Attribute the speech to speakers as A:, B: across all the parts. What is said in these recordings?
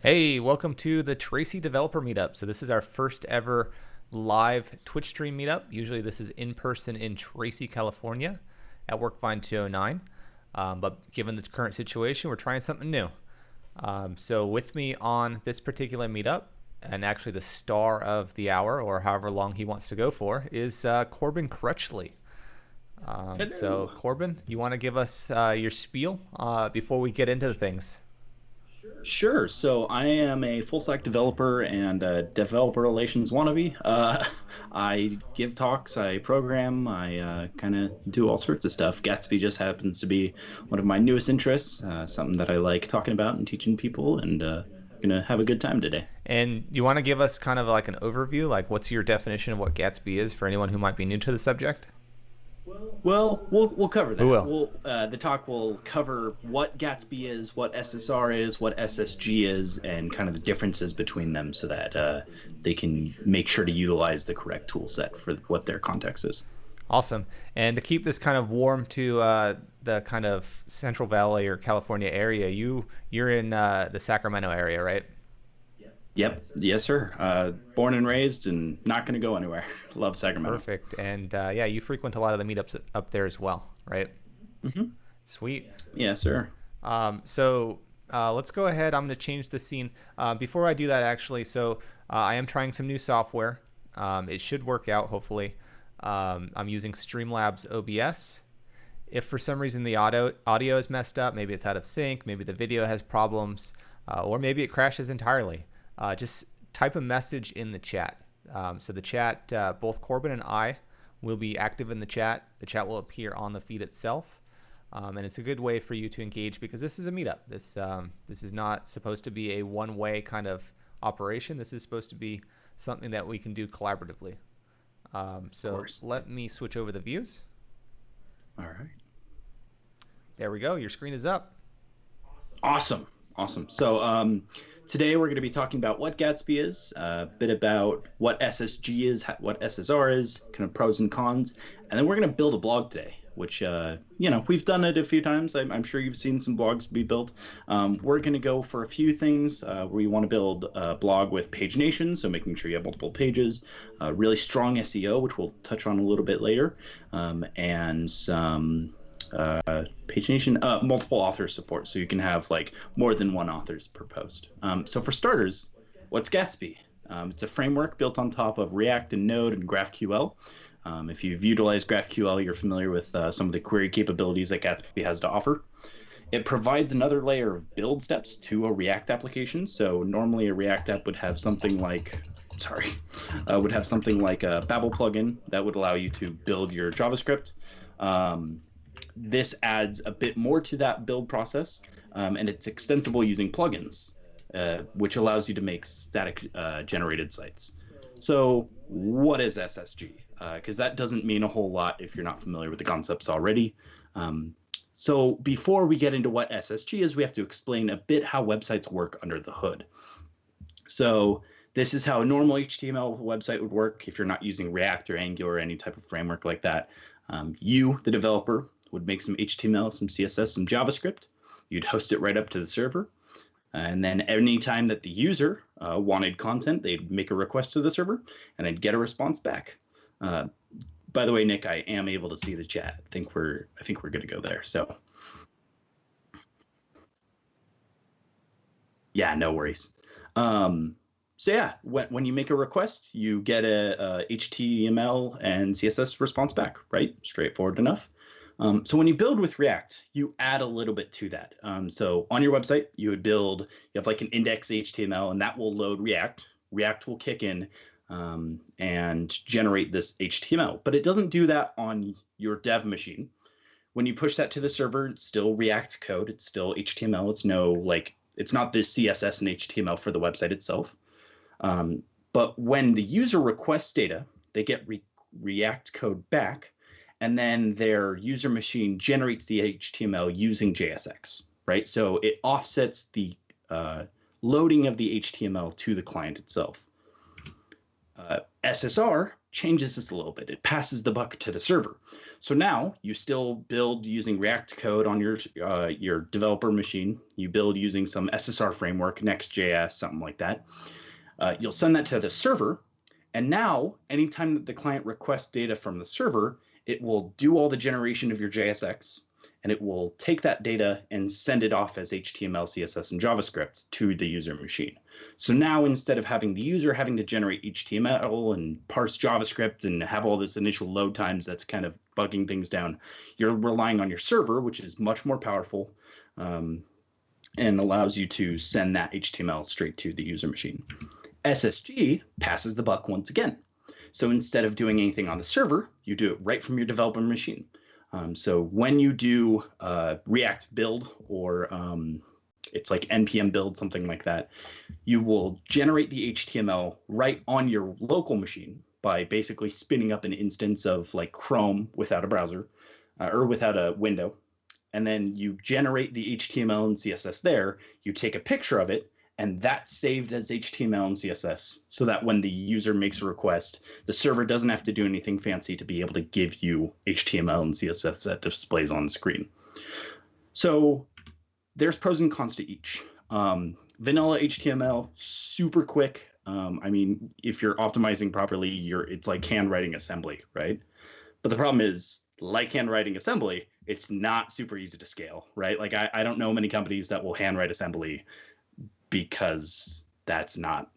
A: Hey, welcome to the Tracy Developer Meetup. So this is our first ever live Twitch stream meetup. Usually this is in person in Tracy, California at Workvine 209. But given the current situation, we're trying something new. So with me on this particular meetup, and actually the star of the hour, or however long he wants to go for, is Corbin Crutchley. So Corbin, you want to give us your spiel before we get into the things?
B: Sure. So I am a full stack developer and a developer relations wannabe. I give talks, I program, I kind of do all sorts of stuff. Gatsby just happens to be one of my newest interests, something that I like talking about and teaching people, and gonna have a good time today.
A: And you want to give us kind of like an overview, like what's your definition of what Gatsby is for anyone who might be new to the subject?
B: Well, we'll cover
A: Who
B: that.
A: will?
B: The talk will cover what Gatsby is, what SSR is, what SSG is, and kind of the differences between them, so that they can make sure to utilize the correct tool set for what their context is.
A: Awesome. And to keep this kind of warm to the kind of Central Valley or California area, you're in the Sacramento area, right?
B: Yep, yes, sir. Born and raised, and not going to go anywhere. Love Sacramento.
A: Perfect. And yeah, you frequent a lot of the meetups up there as well, right?
B: Hmm.
A: Sweet.
B: Yes, sir.
A: So let's go ahead. I'm going to change the scene. Before I do that, actually, I am trying some new software. It should work out, hopefully. I'm using Streamlabs OBS. If for some reason the audio is messed up, maybe it's out of sync, maybe the video has problems, or maybe it crashes entirely, just type a message in the chat. So the chat, both Corbin and I will be active in the chat. The chat will appear on the feed itself. And it's a good way for you to engage because this is a meetup. This is not supposed to be a one-way kind of operation. This is supposed to be something that we can do collaboratively.
B: Of
A: So
B: course.
A: let me switch over the views.
B: All right.
A: There we go. Your screen is up.
B: Awesome. Awesome. So today we're going to be talking about what Gatsby is, a bit about what SSG is, what SSR is, kind of pros and cons, and then we're going to build a blog today, which we've done it a few times. I'm sure you've seen some blogs be built. We're going to go for a few things. We want to build a blog with pagination, so making sure you have multiple pages, really strong SEO, which we'll touch on a little bit later, and some pagination, multiple author support, so you can have like more than one authors per post. So for starters, what's Gatsby? It's a framework built on top of React and Node and GraphQL. If you've utilized GraphQL, you're familiar with some of the query capabilities that Gatsby has to offer. It provides another layer of build steps to a React application. So normally a React app would have something like, a Babel plugin that would allow you to build your JavaScript. This adds a bit more to that build process, and it's extensible using plugins, which allows you to make static generated sites. So what is SSG? Because that doesn't mean a whole lot if you're not familiar with the concepts already. So before we get into what SSG is, we have to explain a bit how websites work under the hood. So this is how a normal HTML website would work if you're not using React or Angular or any type of framework like that. You, the developer, would make some HTML, some CSS, some JavaScript. You'd host it right up to the server. And then anytime that the user wanted content, they'd make a request to the server and they'd get a response back. By the way, Nick, I am able to see the chat. I think we're good to go there. So yeah, no worries. So yeah, when you make a request, you get a HTML and CSS response back, right? Straightforward enough. So when you build with React, you add a little bit to that. So on your website, you have like an index HTML, and that will load React. React will kick in and generate this HTML, but it doesn't do that on your dev machine. When you push that to the server, it's still React code. It's still HTML. It's not the CSS and HTML for the website itself. But when the user requests data, they get React code back, and then their user machine generates the HTML using JSX, right? So it offsets the loading of the HTML to the client itself. SSR changes this a little bit. It passes the buck to the server. So now you still build using React code on your developer machine. You build using some SSR framework, Next.js, something like that. You'll send that to the server. And now, anytime that the client requests data from the server, it will do all the generation of your JSX, and it will take that data and send it off as HTML, CSS, and JavaScript to the user machine. So now, instead of having the user having to generate HTML and parse JavaScript and have all this initial load times that's kind of bugging things down, you're relying on your server, which is much more powerful and allows you to send that HTML straight to the user machine. SSG passes the buck once again. So instead of doing anything on the server, you do it right from your developer machine. So when you do React build or it's like npm build, something like that, you will generate the HTML right on your local machine by basically spinning up an instance of like Chrome without a browser or without a window. And then you generate the HTML and CSS there. You take a picture of it, and that's saved as HTML and CSS so that when the user makes a request, the server doesn't have to do anything fancy to be able to give you HTML and CSS that displays on the screen. So there's pros and cons to each. Vanilla HTML, super quick. I mean, if you're optimizing properly, it's like handwriting assembly, right? But the problem is, like handwriting assembly, it's not super easy to scale, right? Like I don't know many companies that will handwrite assembly because it's not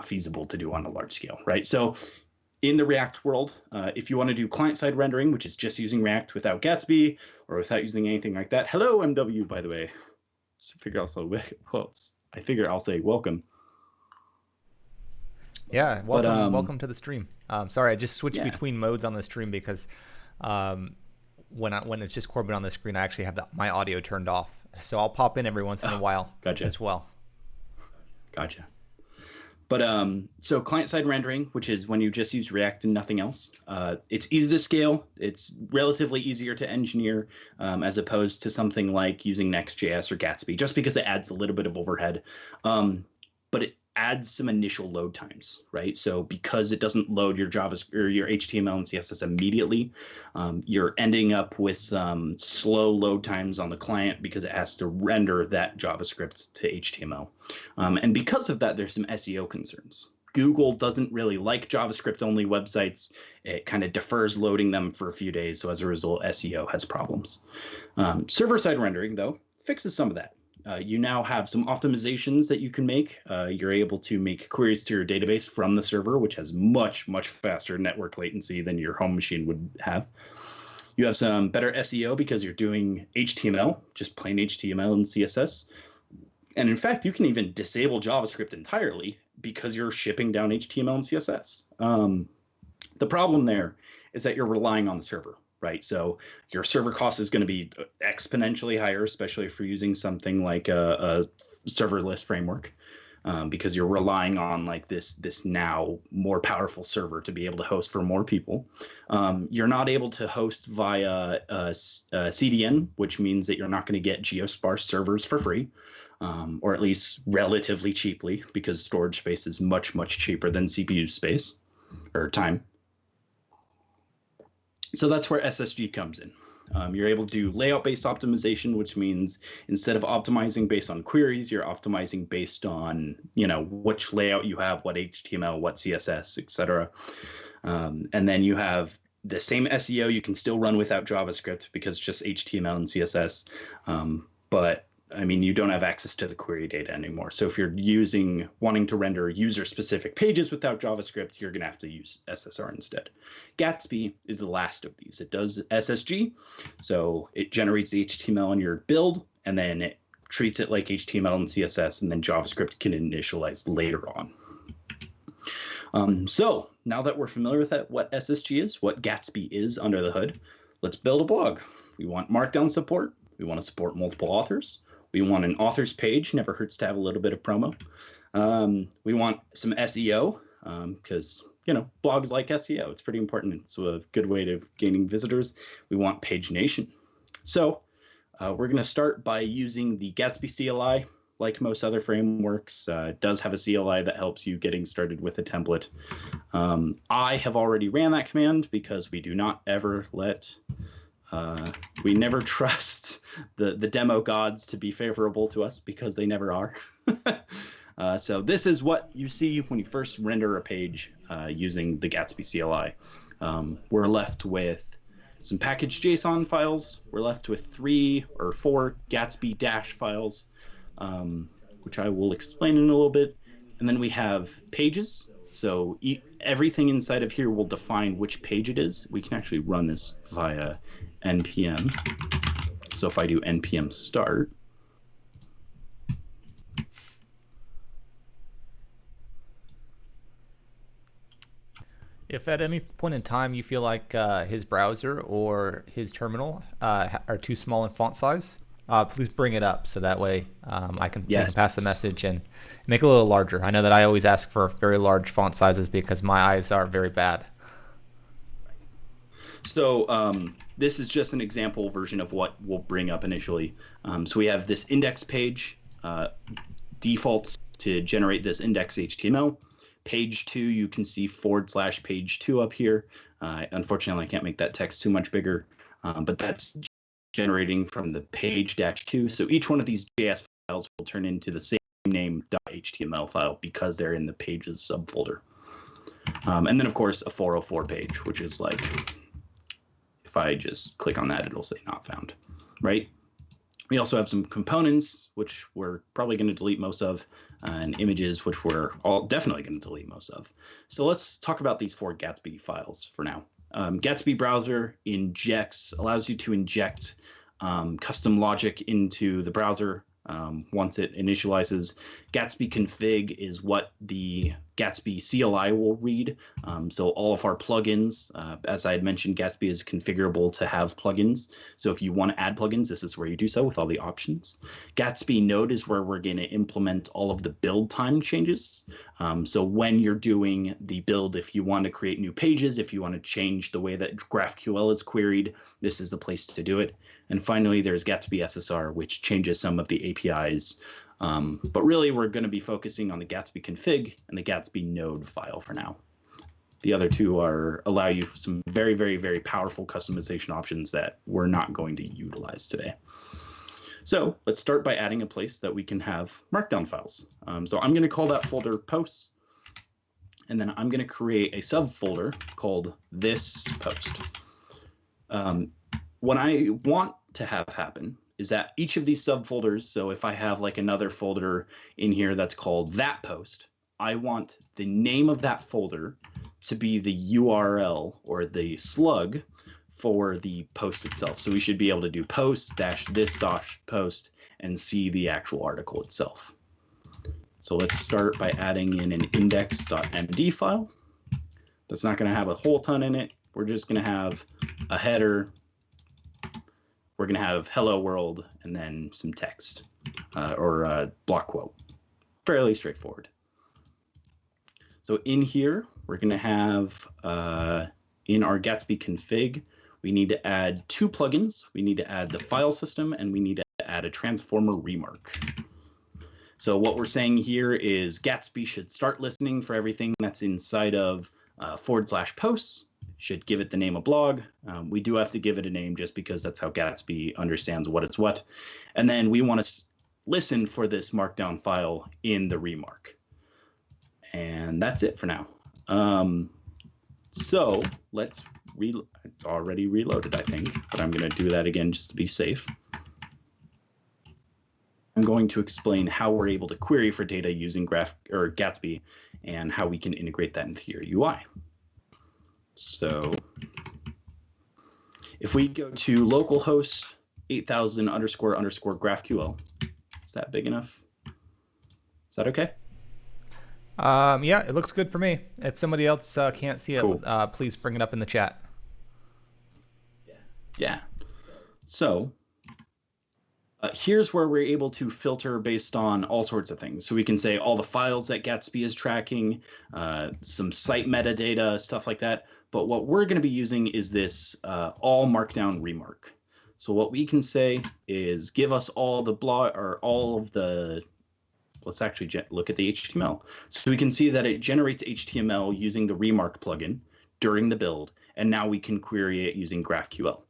B: feasible to do on a large scale, right? So in the React world, if you want to do client-side rendering, which is just using React without Gatsby or without using anything like that. Hello, MW, by the way. I figure I'll say welcome.
A: Yeah, welcome to the stream. Sorry, I just switched between modes on the stream because when it's just Corbin on the screen, I actually have my audio turned off. So I'll pop in every once in a while as well.
B: Gotcha. But so client-side rendering, which is when you just use React and nothing else, it's easy to scale. It's relatively easier to engineer as opposed to something like using Next.js or Gatsby, just because it adds a little bit of overhead. But it adds some initial load times, right? So because it doesn't load your JavaScript or your HTML and CSS immediately, you're ending up with some slow load times on the client because it has to render that JavaScript to HTML. And because of that, there's some SEO concerns. Google doesn't really like JavaScript-only websites. It kind of defers loading them for a few days. So as a result, SEO has problems. Server-side rendering, though, fixes some of that. You now have some optimizations that you can make. You're able to make queries to your database from the server, which has much, much faster network latency than your home machine would have. You have some better SEO because you're doing HTML, just plain HTML and CSS. And in fact, you can even disable JavaScript entirely because you're shipping down HTML and CSS. The problem there is that you're relying on the server, right? So your server cost is going to be exponentially higher, especially if you're using something like a serverless framework, because you're relying on like this now more powerful server to be able to host for more people. You're not able to host via CDN, which means that you're not going to get geosparse servers for free, or at least relatively cheaply, because storage space is much, much cheaper than CPU space or time. So that's where SSG comes in. You're able to do layout-based optimization, which means instead of optimizing based on queries, you're optimizing based on, which layout you have, what HTML, what CSS, etc. And then you have the same SEO you can still run without JavaScript because it's just HTML and CSS. But I mean, you don't have access to the query data anymore. So if you're wanting to render user-specific pages without JavaScript, you're going to have to use SSR instead. Gatsby is the last of these. It does SSG, so it generates the HTML on your build, and then it treats it like HTML and CSS, and then JavaScript can initialize later on. So now that we're familiar with what SSG is, what Gatsby is under the hood, let's build a blog. We want Markdown support. We want to support multiple authors. We want an author's page. Never hurts to have a little bit of promo. We want some SEO because, blogs like SEO. It's pretty important. It's a good way of gaining visitors. We want pagination. So we're going to start by using the Gatsby CLI like most other frameworks. It does have a CLI that helps you getting started with a template. I have already ran that command because we do not ever let we never trust the demo gods to be favorable to us because they never are. So this is what you see when you first render a page using the Gatsby CLI. We're left with some packaged JSON files. We're left with 3 or 4 Gatsby dash files, which I will explain in a little bit. And then we have pages. So everything inside of here will define which page it is. We can actually run this via npm. So if I do npm start,
A: If at any point in time you feel like his browser or his terminal are too small in font size, please bring it up so that way I can pass the message and make it a little larger. I know that I always ask for very large font sizes because my eyes are very bad.
B: So this is just an example version of what we'll bring up initially. So we have this index page, defaults to generate this index HTML. Page 2, you can see / page 2 up here. Unfortunately, I can't make that text too much bigger, but that's generating from the page -2. So each one of these JS files will turn into the same name .html file because they're in the pages subfolder. And then, of course, a 404 page, which is like, if I just click on that, it'll say not found, right? We also have some components, which we're probably going to delete most of, and images, which we're all definitely going to delete most of. So let's talk about these 4 Gatsby files for now. Gatsby browser allows you to inject custom logic into the browser once it initializes. Gatsby config is what the Gatsby CLI will read. So all of our plugins, as I had mentioned, Gatsby is configurable to have plugins. So if you want to add plugins, this is where you do so with all the options. Gatsby node is where we're going to implement all of the build time changes. So when you're doing the build, if you want to create new pages, if you want to change the way that GraphQL is queried, this is the place to do it. And finally, there's Gatsby SSR, which changes some of the APIs. But really, we're going to be focusing on the Gatsby config and the Gatsby node file for now. The other two allow you some very, very, very powerful customization options that we're not going to utilize today. So let's start by adding a place that we can have Markdown files. So I'm going to call that folder posts, and then I'm going to create a subfolder called this post. What I want to have happen is that each of these subfolders, so if I have like another folder in here that's called that post, I want the name of that folder to be the URL or the slug for the post itself. So we should be able to do post-this-post and see the actual article itself. So let's start by adding in an index.md file. That's not going to have a whole ton in it. We're just going to have a header. We're going to have hello world and then some text or a block quote. Fairly straightforward. So in here, we're going to have in our Gatsby config, we need to add 2 plugins. We need to add the file system and we need to add a transformer remark. So what we're saying here is Gatsby should start listening for everything that's inside of /posts. Should give it the name of blog. We do have to give it a name just because that's how Gatsby understands what it's what. And then we want to listen for this markdown file in the remark. And that's it for now. So let's it's already reloaded, I think, but I'm going to do that again just to be safe. I'm going to explain how we're able to query for data using Gatsby and how we can integrate that into your UI. So if we go to localhost 8000 _ GraphQL, is that big enough? Is that okay?
A: Yeah, it looks good for me. If somebody else can't see it,
B: cool.
A: Please bring it up in the chat.
B: Yeah. So here's where we're able to filter based on all sorts of things. So we can say all the files that Gatsby is tracking, some site metadata, stuff like that. But what we're going to be using is this all markdown remark. So what we can say is give us all the blog or all of the let's actually look at the HTML. So we can see that it generates HTML using the Remark plugin during the build, and now we can query it using GraphQL.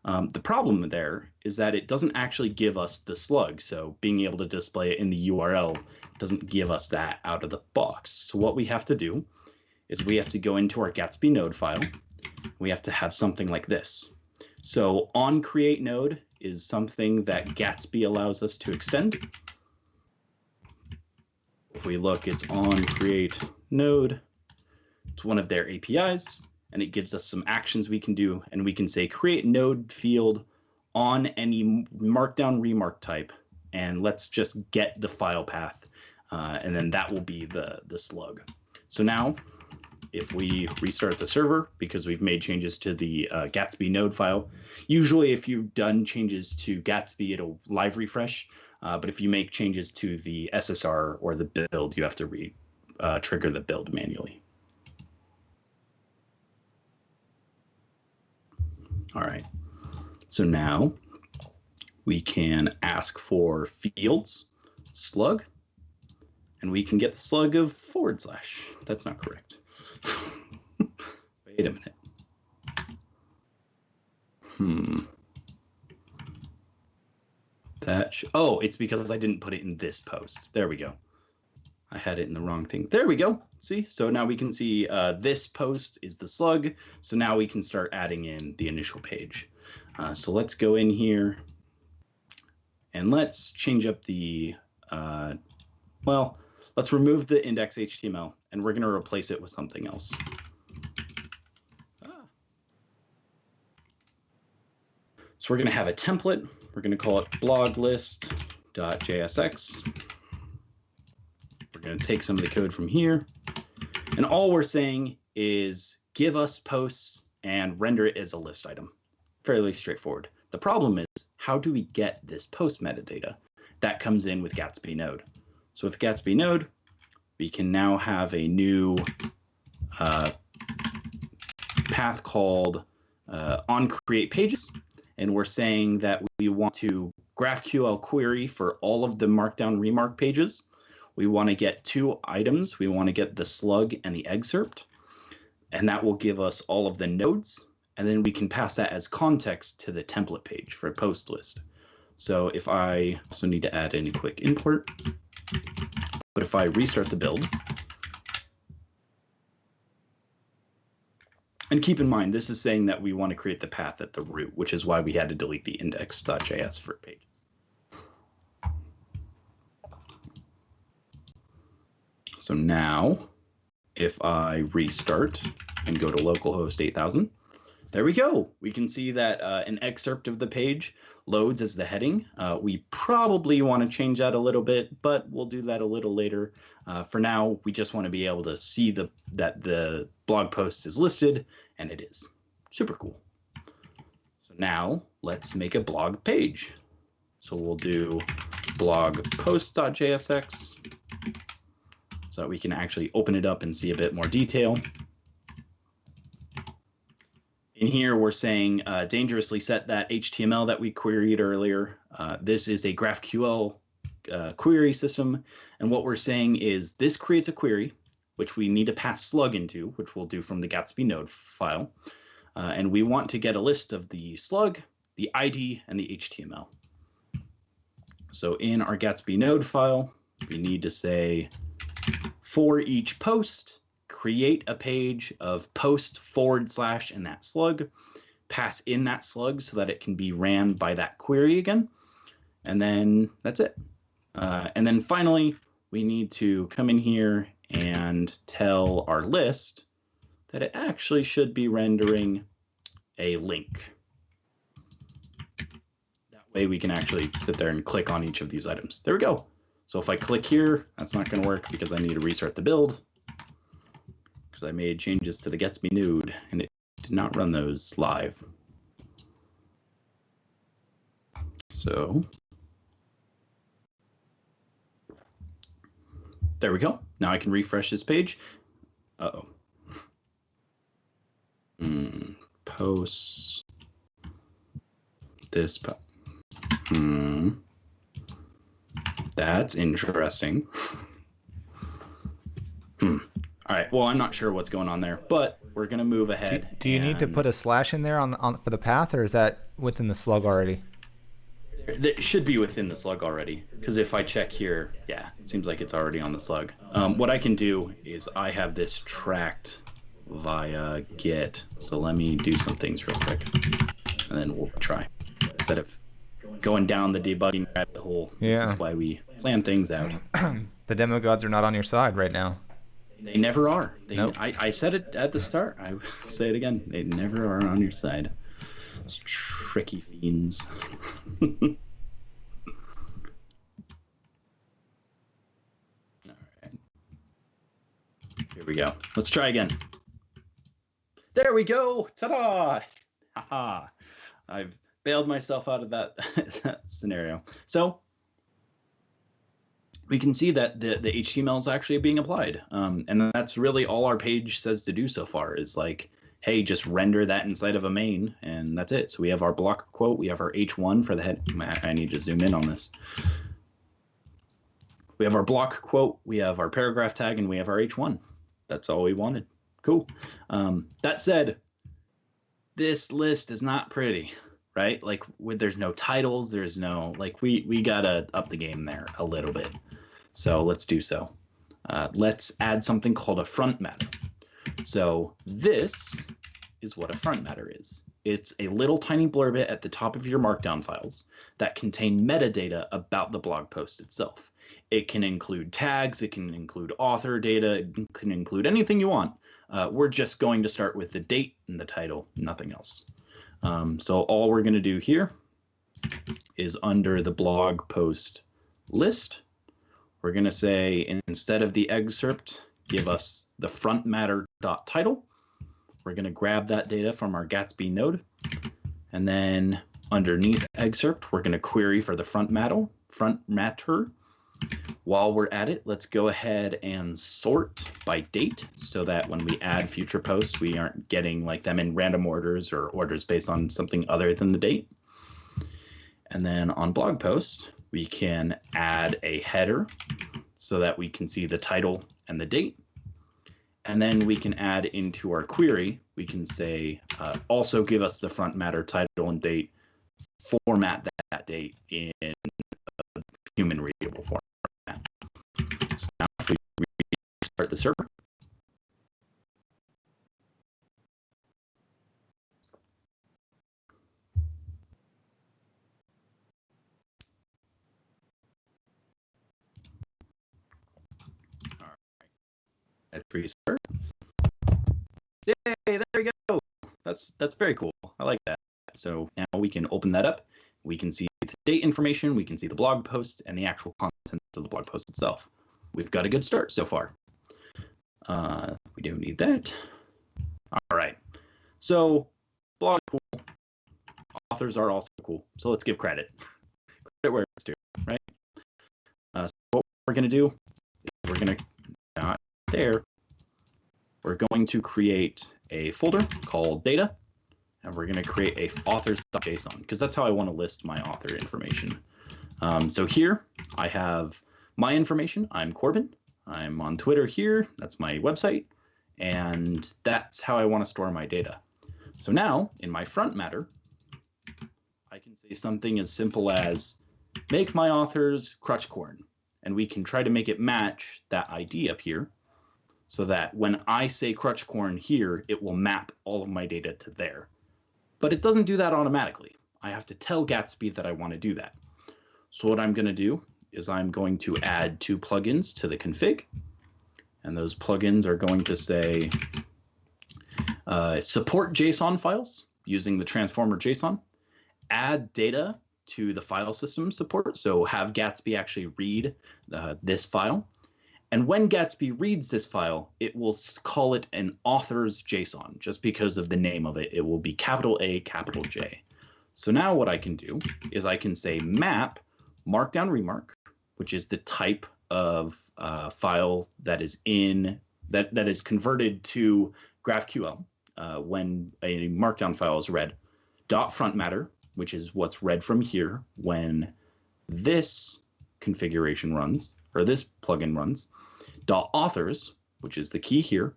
B: The problem there is that it doesn't actually give us the slug. So being able to display it in the URL doesn't give us that out of the box. So what we have to do is we have to go into our Gatsby node file. We have to have something like this. So on create node is something that Gatsby allows us to extend. If we look, it's on create node. It's one of their APIs, and it gives us some actions we can do, and we can say create node field on any Markdown remark type, and let's just get the file path, and then that will be the slug. So now, if we restart the server, because we've made changes to the Gatsby node file, usually if you've done changes to Gatsby, it'll live refresh, but if you make changes to the SSR or the build, you have to trigger the build manually. All right, so now we can ask for fields slug, and we can get the slug of /. That's not correct. Wait a minute. Oh, it's because I didn't put it in this post. There we go. I had it in the wrong thing. There we go. See, so now we can see this post is the slug. So now we can start adding in the initial page. So let's go in here and let's change up the, well, let's remove the index HTML and we're going to replace it with something else. So we're going to have a template. We're going to call it bloglist.jsx. We're going to take some of the code from here. And all we're saying is give us posts and render it as a list item. Fairly straightforward. The problem is, how do we get this post metadata? That comes in with Gatsby node. So with Gatsby node, we can now have a new path called on create pages. And we're saying that we want to GraphQL query for all of the Markdown remark pages. We want to get 2 items. We want to get the slug and the excerpt, and that will give us all of the nodes. And then we can pass that as context to the template page for a post list. So if I also need to add in a quick import, but if I restart the build, and keep in mind, this is saying that we want to create the path at the root, which is why we had to delete the index.js for pages. So now, if I restart and go to localhost 8000, there we go. We can see that an excerpt of the page loads as the heading. We probably want to change that a little bit, but we'll do that a little later. For now, we just want to be able to see that the blog post is listed, and it is. Super cool. So now let's make a blog page. So we'll do blog post.jsx so that we can actually open it up and see a bit more detail. In here, we're saying dangerously set that HTML that we queried earlier. This is a GraphQL query system. And what we're saying is this creates a query, which we need to pass slug into, which we'll do from the Gatsby node file. And we want to get a list of the slug, the ID, and the HTML. So in our Gatsby node file, we need to say for each post, create a page of post / and that slug, pass in that slug so that it can be ran by that query again. And then that's it. And then finally, we need to come in here and tell our list that it actually should be rendering a link. That way we can actually sit there and click on each of these items. There we go. So if I click here, that's not going to work because I need to restart the build because I made changes to the Gatsby node and it did not run those live. So there we go. Now I can refresh this page. Uh-oh. Posts. This. That's interesting. All right. Well, I'm not sure what's going on there, but we're going to move ahead.
A: Do you need to put a slash in there on for the path, or is that within the slug already?
B: That should be within the slug already, because if I check here, yeah, it seems like it's already on the slug. What I can do is I have this tracked via Git, so let me do some things real quick, and then we'll try. Instead of going down the debugging rabbit hole,
A: Yeah.
B: this is why we plan things out.
A: The demo gods are not on your side right now.
B: They never are.
A: Nope.
B: I said it at the start. I say it again. They never are on your side. It's tricky fiends. All right. Here we go. Let's try again. There we go. Ta-da! Haha. I've bailed myself out of that scenario. So we can see that the HTML is actually being applied. And that's really all our page says to do so far is like, hey, just render that inside of a main, and that's it. So we have our block quote, we have our H1 for the head. I need to zoom in on this. We have our block quote, we have our paragraph tag, and we have our H1. That's all we wanted. Cool. That said, this list is not pretty, right? Like there's no titles, there's no, like we gotta up the game there a little bit. So let's do so. Let's add something called a front matter. So this is what a front matter is. It's a little tiny blurb at the top of your Markdown files that contain metadata about the blog post itself. It can include tags, it can include author data, it can include anything you want. We're just going to start with the date and the title, nothing else. So all we're going to do here is under the blog post list, we're going to say instead of the excerpt, give us the front matter dot title. We're going to grab that data from our Gatsby node, and then underneath excerpt, we're going to query for the front matter. While we're at it, let's go ahead and sort by date so that when we add future posts, we aren't getting like them in random orders or orders based on something other than the date. And then on blog post, we can add a header so that we can see the title and the date. And then we can add into our query, we can say, also give us the front matter title and date, format that date in a human readable format. So now if we restart the server, all right, let's restart. Yay, there we go. That's very cool. I like that. So now we can open that up. We can see the date information, we can see the blog post, and the actual contents of the blog post itself. We've got a good start so far. We don't need that. All right. So blog cool. Authors are also cool. So let's give credit. Credit where it's due, right? So what we're going to do is we're going to, not there, we're going to create a folder called data, and we're going to create a authors.json because that's how I want to list my author information. So here I have my information. I'm Corbin. I'm on Twitter here. That's my website. And that's how I want to store my data. So now in my front matter, I can say something as simple as make my authors crutchcorn. And we can try to make it match that ID up here so that when I say crutchcorn here, it will map all of my data to there. But it doesn't do that automatically. I have to tell Gatsby that I want to do that. So what I'm going to do is I'm going to add 2 plugins to the config. And those plugins are going to say support JSON files using the transformer JSON, add data to the file system support. So have Gatsby actually read this file. And when Gatsby reads this file, it will call it an author's JSON. Just because of the name of it, it will be capital A, capital J. So now what I can do is I can say map Markdown Remark, which is the type of file that is in that is converted to GraphQL when a Markdown file is read. Dot front matter, which is what's read from here when this configuration runs, or this plugin runs, dot authors, which is the key here,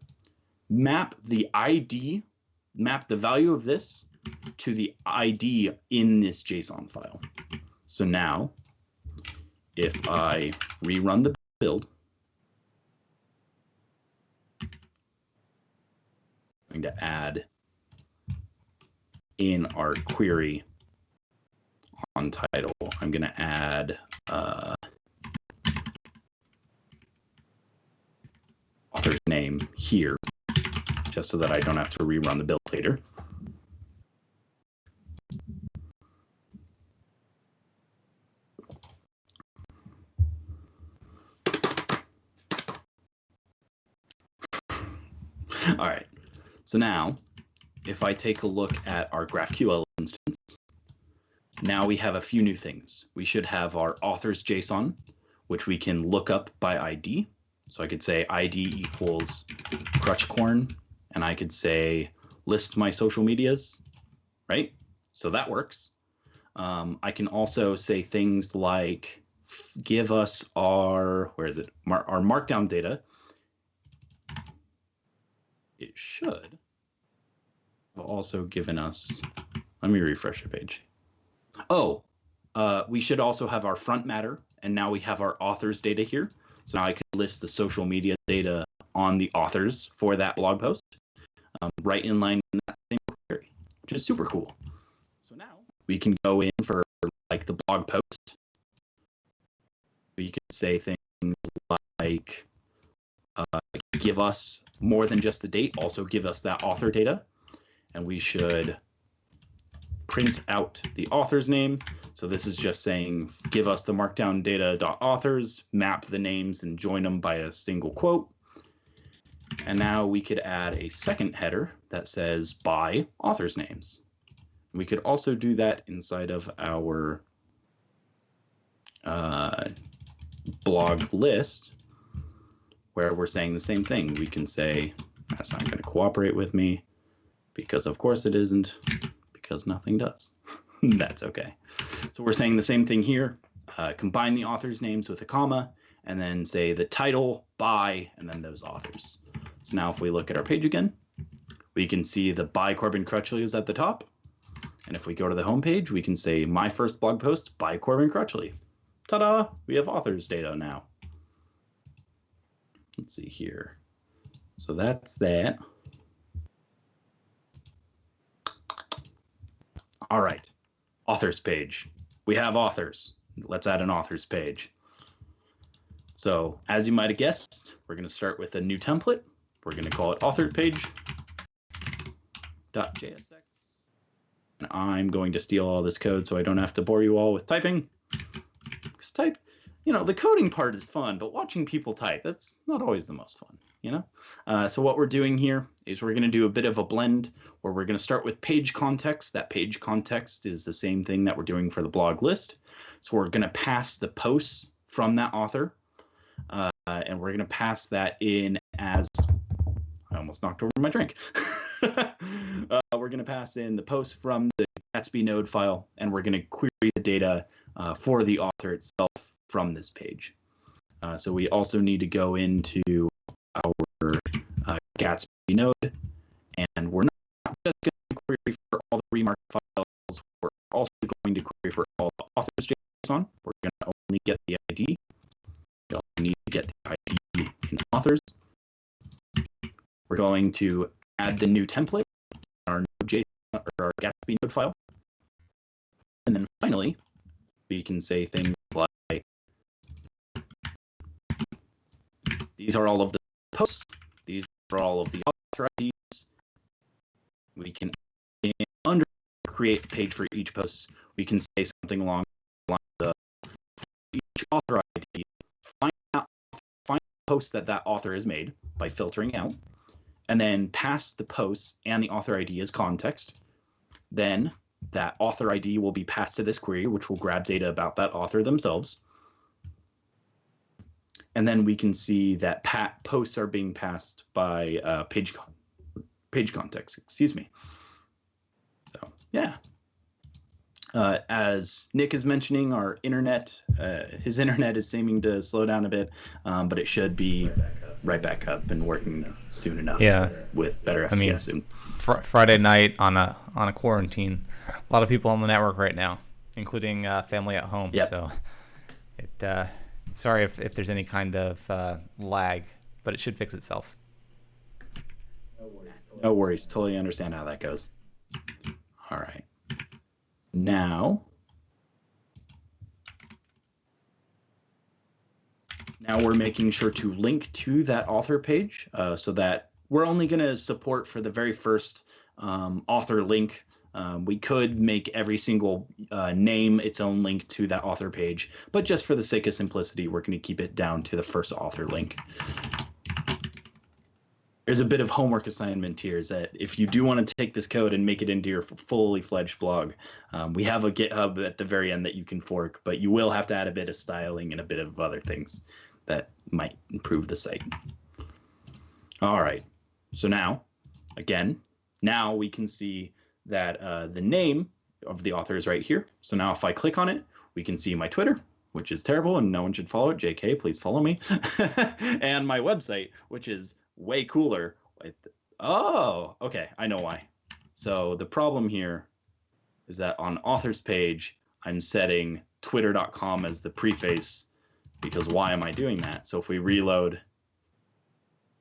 B: map the ID, map the value of this to the ID in this JSON file. So now, if I rerun the build, I'm going to add in our query on title, I'm going to add author's name here, just so that I don't have to rerun the build later. All right, so now if I take a look at our GraphQL instance, now we have a few new things. We should have our authors JSON, which we can look up by ID. So I could say ID equals Crutchcorn, and I could say list my social medias, right? So that works. I can also say things like give us our, where is it? Our Markdown data. It should have also given us, let me refresh the page. Oh, we should also have our front matter, and now we have our authors data here. So now I can list the social media data on the authors for that blog post, right in line in that same query, which is super cool. So now we can go in for like the blog post. We could say things like give us more than just the date, also give us that author data, and we should print out the author's name. So this is just saying, give us the markdown data.authors, map the names and join them by a single quote. And now we could add a second header that says by authors names. We could also do that inside of our blog list, where we're saying the same thing. We can say, that's not going to cooperate with me, because of course it isn't, because nothing does. That's okay. So we're saying the same thing here. Combine the authors' names with a comma, and then say the title, by, and then those authors. So now if we look at our page again, we can see the by Corbin Crutchley is at the top. And if we go to the home page, we can say my first blog post by Corbin Crutchley. Ta-da! We have authors data now. Let's see here. So that's that. All right, authors page. We have authors. Let's add an authors page. So as you might have guessed, we're going to start with a new template. We're going to call it authored page.jsx. And I'm going to steal all this code so I don't have to bore you all with typing. Because type, you know, the coding part is fun, but watching people type, that's not always the most fun, you know? So what we're doing here is we're going to do a bit of a blend where we're going to start with page context. That page context is the same thing that we're doing for the blog list. So we're going to pass the posts from that author, and we're going to pass that in as, I almost knocked over my drink. We're going to pass in the post from the Gatsby node file, and we're going to query the data for the author itself from this page. So we also need to go into our Gatsby node, and we're not just going to query for all the remark files, we're also going to query for all the authors JSON. We're going to only get the ID. We also need to get the ID in authors. We're going to add the new template in our node JSON or our Gatsby node file. And then finally, we can say things like, these are all of the posts. These are all of the author IDs. We can, under create a page for each post, we can say something along the line of each author ID, find the post that author has made by filtering out, and then pass the post and the author ID as context. Then that author ID will be passed to this query, which will grab data about that author themselves. And then we can see that posts are being passed by page context, excuse me. So yeah, As Nick is mentioning, our internet, his internet is seeming to slow down a bit, but it should be right back up and working soon enough.
A: Yeah,
B: with better FPS soon.
A: Friday night on a quarantine, a lot of people on the network right now, including family at home.
B: Yep.
A: So, sorry if there's any kind of lag, but it should fix itself.
B: No worries. Totally understand how that goes. All right. Now we're making sure to link to that author page so that we're only going to support for the very first author link. We could make every single name its own link to that author page, but just for the sake of simplicity, we're going to keep it down to the first author link. There's a bit of homework assignment here, is that if you do want to take this code and make it into your fully fledged blog, we have a GitHub at the very end that you can fork, but you will have to add a bit of styling and a bit of other things that might improve the site. All right, so now we can see that the name of the author is right here. So now if I click on it, we can see my Twitter, which is terrible and no one should follow it. JK, please follow me. And my website, which is way cooler. Oh, okay, I know why. So the problem here is that on author's page, I'm setting twitter.com as the preface, because why am I doing that? So if we reload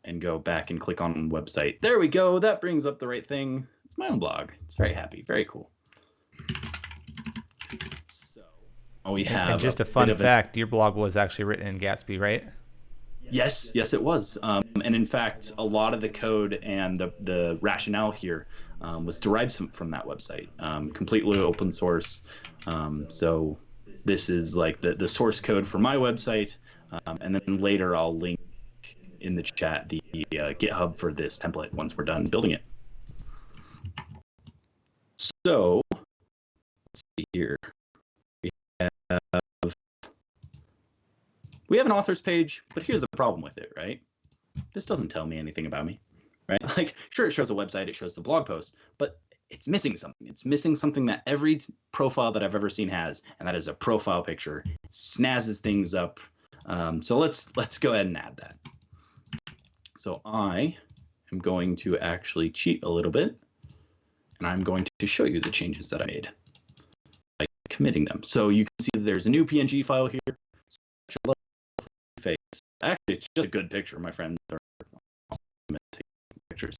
B: and go back and click on website, there we go. That brings up the right thing. It's my own blog. It's very happy, very cool. So we have
A: and just a fun fact, your blog was actually written in Gatsby, right?
B: Yes, it was. And in fact, a lot of the code and the rationale here was derived from that website, completely open source. So this is like the source code for my website. And then later I'll link in the chat the GitHub for this template once we're done building it. So let's see here. We have an author's page, but here's the problem with it, right? This doesn't tell me anything about me, right? Like, sure, it shows a website, it shows the blog post, but it's missing something. It's missing something that every profile that I've ever seen has, and that is a profile picture. It snazzes things up. So let's go ahead and add that. So I am going to actually cheat a little bit, and I'm going to show you the changes that I made by committing them. So you can see that there's a new PNG file here. Face. Actually, it's just a good picture. My friends are awesome at taking pictures.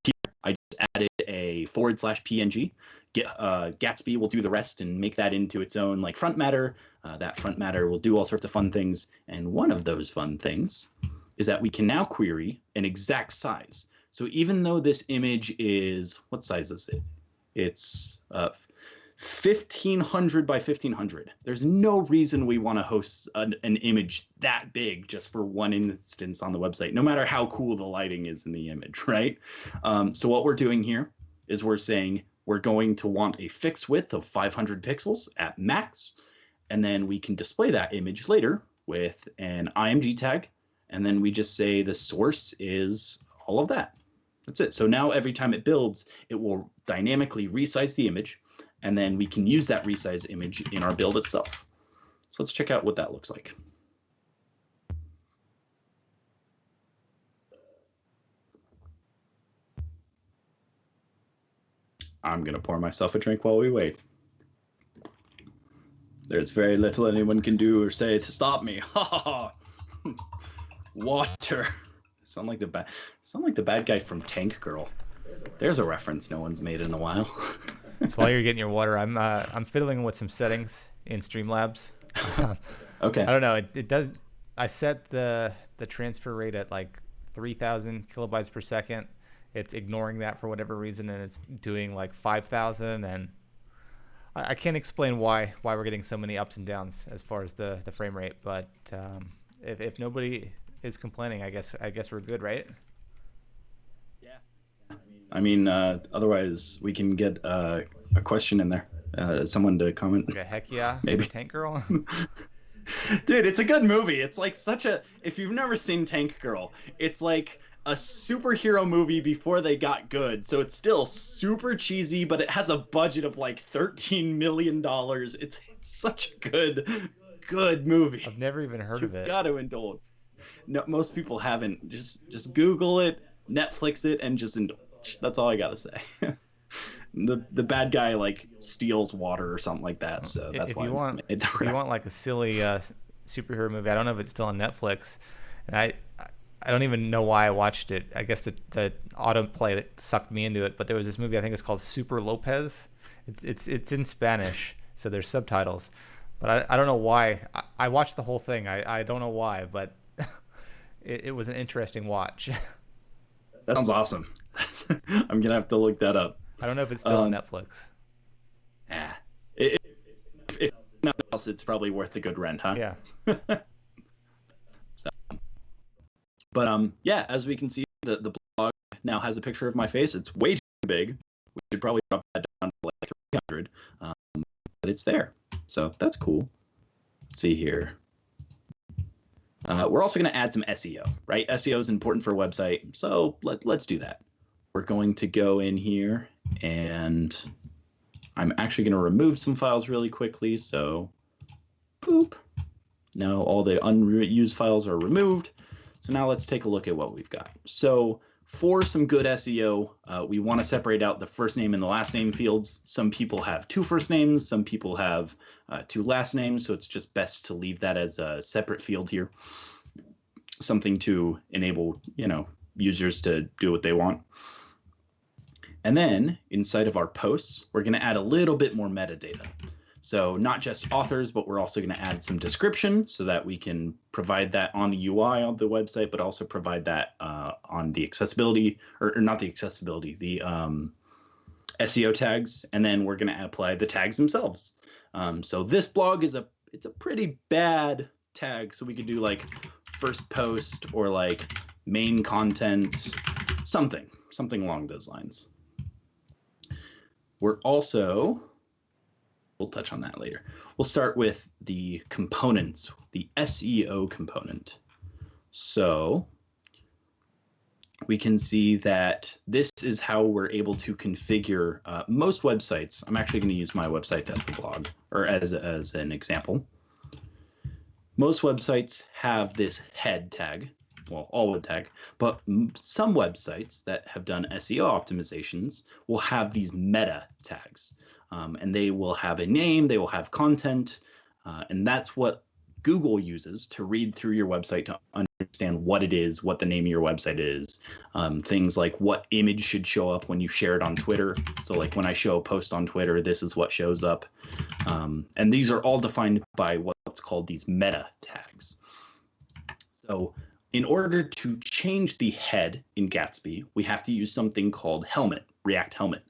B: Here, I just added a /PNG. Gatsby will do the rest and make that into its own like front matter. That front matter will do all sorts of fun things. And one of those fun things is that we can now query an exact size. So even though this image is, what size is it? It's 1500 by 1500. There's no reason we want to host an image that big just for one instance on the website, no matter how cool the lighting is in the image, right? So what we're doing here is we're saying we're going to want a fixed width of 500 pixels at max, and then we can display that image later with an IMG tag, and then we just say the source is all of that. That's it. So now every time it builds, it will dynamically resize the image, and then we can use that resize image in our build itself. So let's check out what that looks like. I'm going to pour myself a drink while we wait. There's very little anyone can do or say to stop me. Water. Sound like the bad guy from Tank Girl. There's a reference no one's made in a while.
A: So while you're getting your water, I'm fiddling with some settings in Streamlabs.
B: Okay.
A: I don't know. It does. I set the transfer rate at like 3,000 kilobytes per second. It's ignoring that for whatever reason, and it's doing like 5,000. And I can't explain why we're getting so many ups and downs as far as the frame rate. But if nobody is complaining, I guess we're good, right?
B: I mean, otherwise we can get a question in there. Someone to comment.
A: Okay, heck yeah,
B: maybe
A: Tank Girl.
B: Dude, it's a good movie. It's like if you've never seen Tank Girl, it's like a superhero movie before they got good. So it's still super cheesy, but it has a budget of like $13 million. It's such a good movie.
A: I've never even heard of
B: You've
A: it.
B: got to indulge. No, most people haven't. Just Google it, Netflix it, and just indulge. That's all I gotta say. The bad guy like steals water or something like that, so that's
A: If
B: why
A: you
B: I
A: want,
B: made the
A: if you want like a silly superhero movie, I don't know if it's still on Netflix, and I don't even know why I watched it. I guess the autoplay that sucked me into it. But there was this movie, I think it's called Super Lopez. It's in Spanish, so there's subtitles. But I don't know why. I watched the whole thing. I don't know why, but it was an interesting watch.
B: That sounds awesome. I'm gonna have to look that up.
A: I don't know if it's still on Netflix.
B: Ah, if nothing else, it's probably worth a good rent, huh?
A: Yeah.
B: So, but yeah, as we can see, the blog now has a picture of my face. It's way too big. We should probably drop that down to like 300, but it's there. So that's cool. Let's see here. We're also going to add some SEO, right? SEO is important for a website, so let's do that. We're going to go in here, and I'm actually going to remove some files really quickly. So, boop. Now all the unused files are removed. So now let's take a look at what we've got. So for some good SEO, we want to separate out the first name and the last name fields. Some people have 2 first names, some people have 2 last names, so it's just best to leave that as a separate field here. Something to enable, users to do what they want. And then inside of our posts, we're going to add a little bit more metadata. So not just authors, but we're also going to add some description so that we can provide that on the UI of the website, but also provide that on the accessibility, or not the accessibility, the SEO tags. And then we're going to apply the tags themselves. So this blog it's a pretty bad tag. So we could do like first post or like main content, something along those lines. We're also, we'll touch on that later. We'll start with the components, the SEO component. So we can see that this is how we're able to configure most websites. I'm actually going to use my website as the blog, or as an example. Most websites have this head tag, well, all web tag, but some websites that have done SEO optimizations will have these meta tags. And they will have a name, they will have content, and that's what Google uses to read through your website to understand what it is, what the name of your website is. Things like what image should show up when you share it on Twitter. So like when I show a post on Twitter, this is what shows up. And these are all defined by what's called these meta tags. So in order to change the head in Gatsby, we have to use something called Helmet, React Helmet.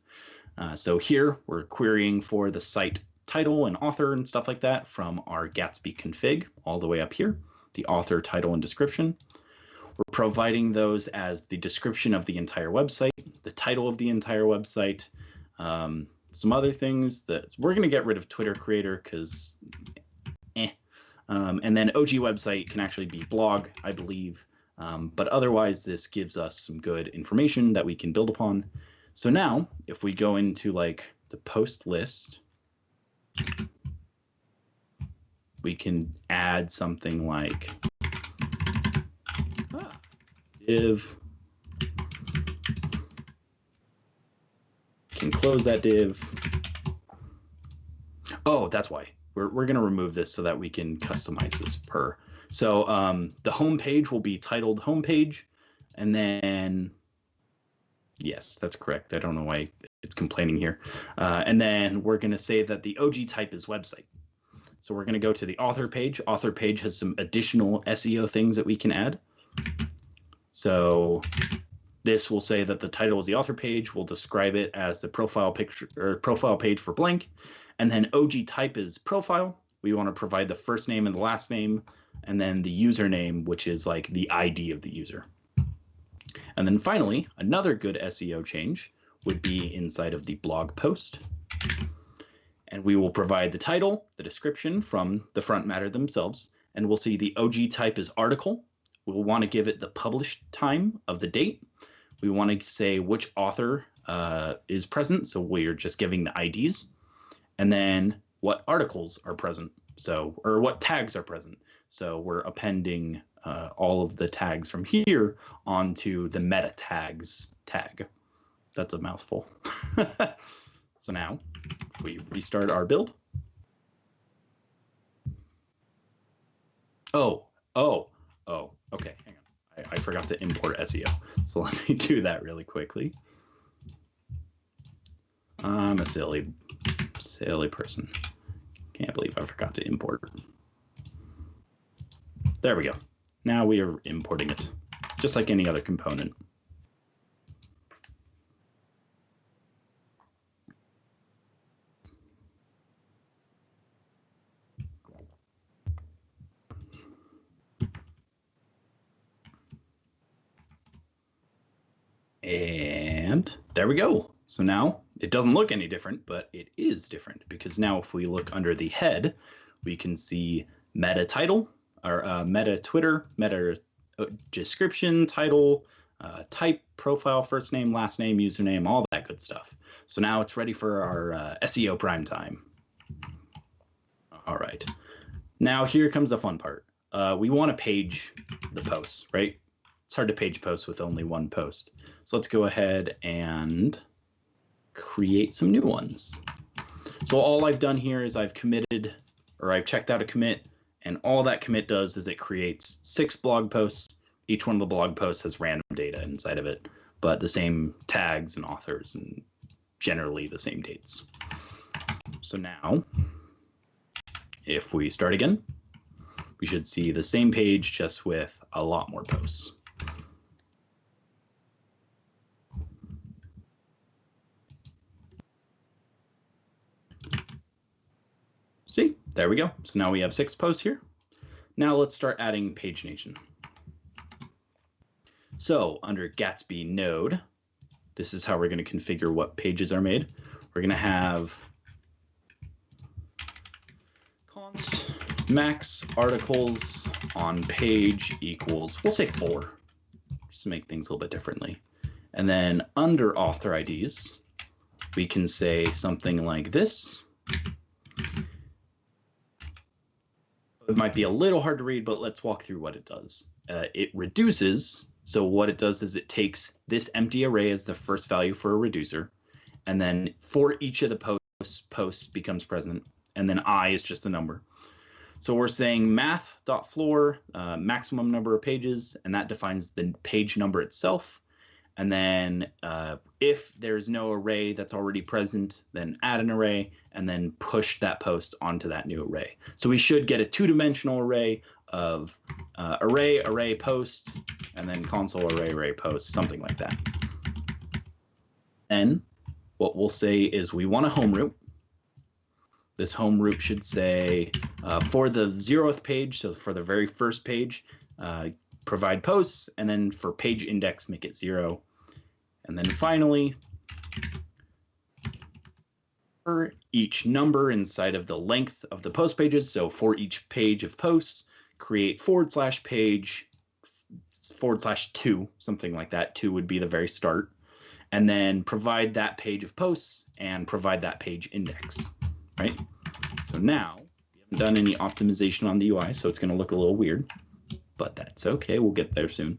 B: So here we're querying for the site title and author and stuff like that from our Gatsby config all the way up here, the author, title, and description. We're providing those as the description of the entire website, the title of the entire website, some other things that we're going to get rid of Twitter creator because and then OG website can actually be blog, I believe. But otherwise, this gives us some good information that we can build upon. So now, if we go into like the post list, we can add something like div. Can close that div. Oh, that's why. We're going to remove this so that we can customize this per. So the home page will be titled homepage, and then yes, that's correct. I don't know why it's complaining here. And then we're going to say that the OG type is website. So we're going to go to the author page. Author page has some additional SEO things that we can add. So this will say that the title is the author page. We'll describe it as the profile picture or profile page for blank. And then OG type is profile. We want to provide the first name and the last name, and then the username, which is like the ID of the user. And then finally, another good SEO change would be inside of the blog post. And we will provide the title, the description from the front matter themselves, and we'll see the OG type is article, we'll want to give it the published time of the date. We want to say which author is present, so we're just giving the IDs, and then what articles are present, or what tags are present. So we're appending all of the tags from here onto the meta tags tag. That's a mouthful. So now, if we restart our build. Oh, okay, hang on. I forgot to import SEO. So let me do that really quickly. I'm a silly person. Can't believe I forgot to import. There we go. Now we are importing it, just like any other component. And there we go. So now it doesn't look any different, but it is different because now if we look under the head, we can see meta title, or meta Twitter, meta description, title, type, profile, first name, last name, username, all that good stuff. So now it's ready for our SEO prime time. All right. Now here comes the fun part. We want to page the posts, right? It's hard to page posts with only one post. So let's go ahead and create some new ones. So all I've done here is I've committed, or I've checked out a commit, and all that commit does is it creates 6 blog posts. Each one of the blog posts has random data inside of it, but the same tags and authors and generally the same dates. So now, if we start again, we should see the same page just with a lot more posts. See, there we go. So now we have 6 posts here. Now let's start adding pagination. So under Gatsby node, this is how we're going to configure what pages are made. We're going to have const max articles on page equals, we'll say 4, just to make things a little bit differently. And then under author IDs, we can say something like this. It might be a little hard to read, but let's walk through what it does. It reduces. So what it does is it takes this empty array as the first value for a reducer, and then for each of the posts becomes present, and then I is just the number. So we're saying math.floor, maximum number of pages, and that defines the page number itself. And then if there's no array that's already present, then add an array and then push that post onto that new array. So we should get a 2-dimensional array of array, post, and then console array, post, something like that. Then what we'll say is we want a home root. This home root should say for the 0th page, so for the very first page, provide posts, and then for page index, make it 0. And then finally, for each number inside of the length of the post pages, so for each page of posts, create /page /2, something like that. 2 would be the very start. And then provide that page of posts and provide that page index, right? So now we haven't done any optimization on the UI, so it's going to look a little weird, but that's okay. We'll get there soon.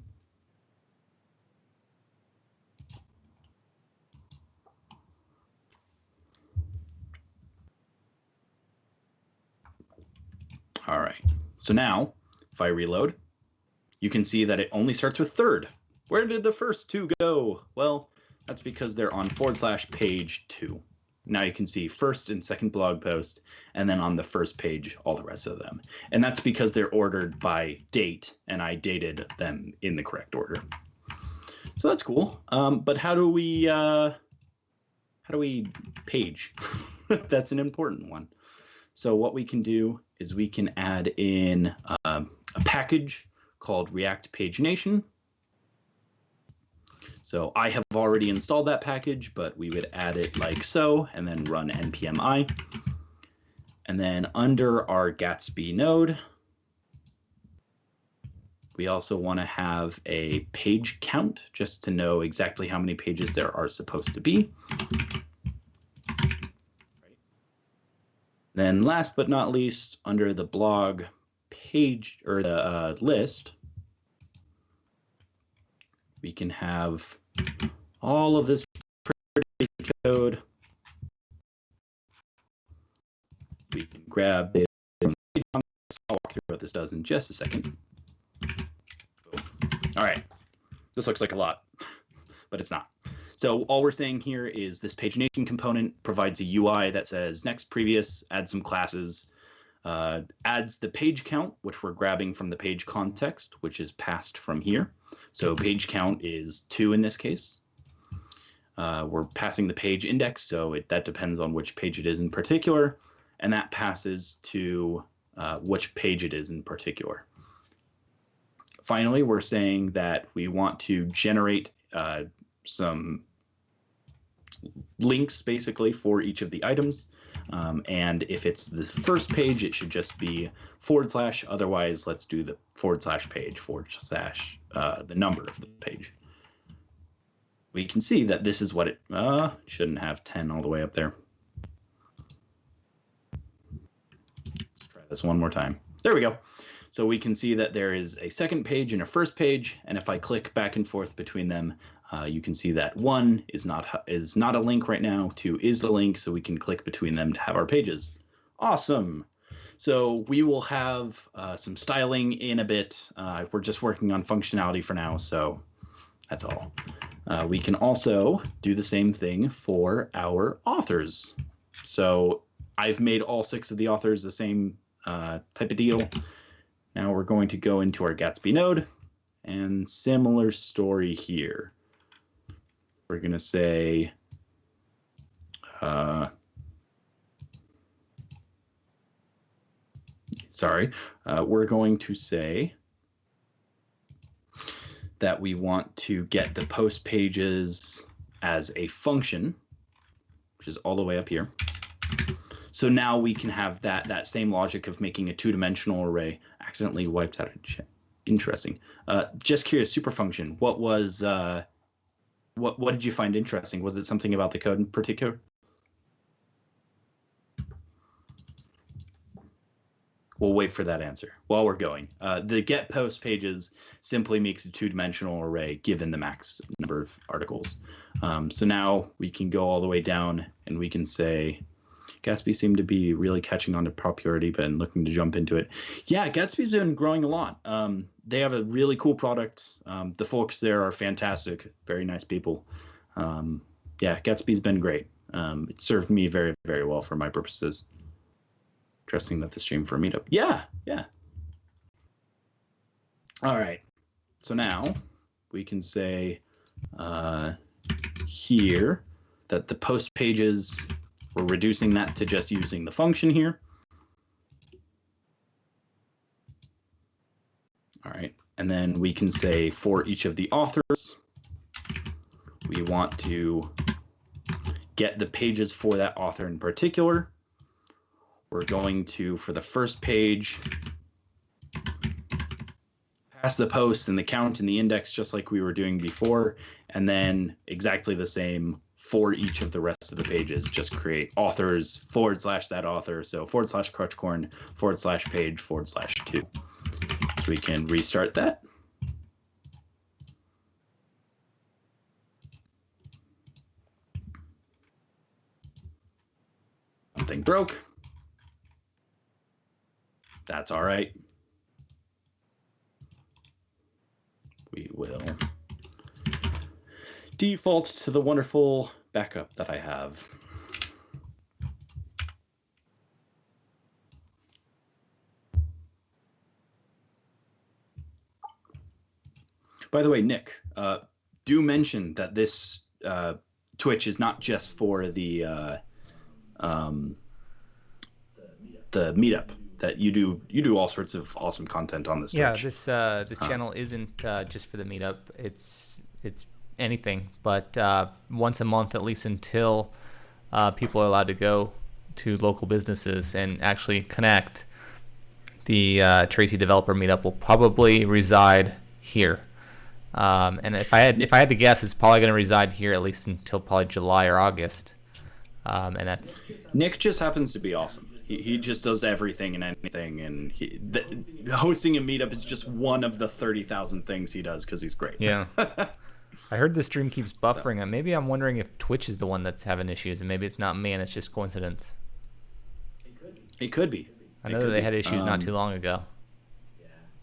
B: All right, so now if I reload, you can see that it only starts with 3rd. Where did the first 2 go? Well, that's because they're on /page 2. Now you can see first and second blog post, and then on the first page, all the rest of them. And that's because they're ordered by date, and I dated them in the correct order. So that's cool. But how do we page? That's an important one. So what we can do is we can add in a package called React Pagination. So I have already installed that package, but we would add it like so, and then run npm i. And then under our Gatsby node, We also want to have a page count just to know exactly how many pages there are supposed to be. Then last but not least, under the blog page or the list, we can have all of this pretty code. We can grab it. I'll walk through what this does in just a second. All right, this looks like a lot, but it's not. So all we're saying here is this pagination component provides a UI that says next, previous, add some classes, adds the page count, which we're grabbing from the page context, which is passed from here. So page count is 2 in this case. We're passing the page index, so that depends on which page it is in particular, and that passes to which page it is in particular. Finally, we're saying that we want to generate some links basically for each of the items. And if it's the first page, it should just be /. Otherwise, let's do the /page, the number of the page. We can see that this is what it shouldn't have 10 all the way up there. Let's try this one more time. There we go. So we can see that there is a second page and a first page. And if I click back and forth between them, you can see that 1 is not a link right now, 2 is the link, so we can click between them to have our pages. Awesome. So we will have some styling in a bit. We're just working on functionality for now, so that's all. We can also do the same thing for our authors. So I've made all 6 of the authors the same type of deal. Now we're going to go into our Gatsby node, and similar story here. We're going to say we're going to say that we want to get the post pages as a function, which is all the way up here. So now we can have that same logic of making a 2-dimensional array. Accidentally wiped out a chat. Interesting. Just curious, super function. What was what did you find interesting? Was it something about the code in particular? We'll wait for that answer while we're going. The get post pages simply makes a 2-dimensional array given the max number of articles. So now we can go all the way down and we can say, Gatsby seemed to be really catching on to popularity, but looking to jump into it. Yeah, Gatsby's been growing a lot. They have a really cool product. The folks there are fantastic, very nice people. Yeah, Gatsby's been great. It served me very, very well for my purposes. Interesting that the stream for a meetup. Yeah. All right. So now we can say here that the post pages, we're reducing that to just using the function here. All right. And then we can say for each of the authors, we want to get the pages for that author in particular. We're going to, for the first page, pass the post and the count and the index just like we were doing before, and then exactly the same for each of the rest of the pages. Just create authors / that author. So / Crutchcorn / page / 2. So we can restart that. Something broke. That's all right. We will default to the wonderful backup that I have. By the way, Nick, do mention that this Twitch is not just for the meetup. That you do all sorts of awesome content on this.
A: Yeah,
B: Twitch.
A: this channel isn't just for the meetup. It's anything, but once a month at least until people are allowed to go to local businesses and actually connect. the Tracy Developer Meetup will probably reside here. And if I had to guess, it's probably going to reside here at least until probably July or August. And that's
B: Nick just happens to be awesome. He just does everything and anything, and hosting a meetup is just one of the 30,000 things he does because he's great.
A: Yeah. I heard the stream keeps buffering. So, maybe I'm wondering if Twitch is the one that's having issues, and maybe it's not me and it's just coincidence.
B: It could be.
A: I know that they had issues not too long ago.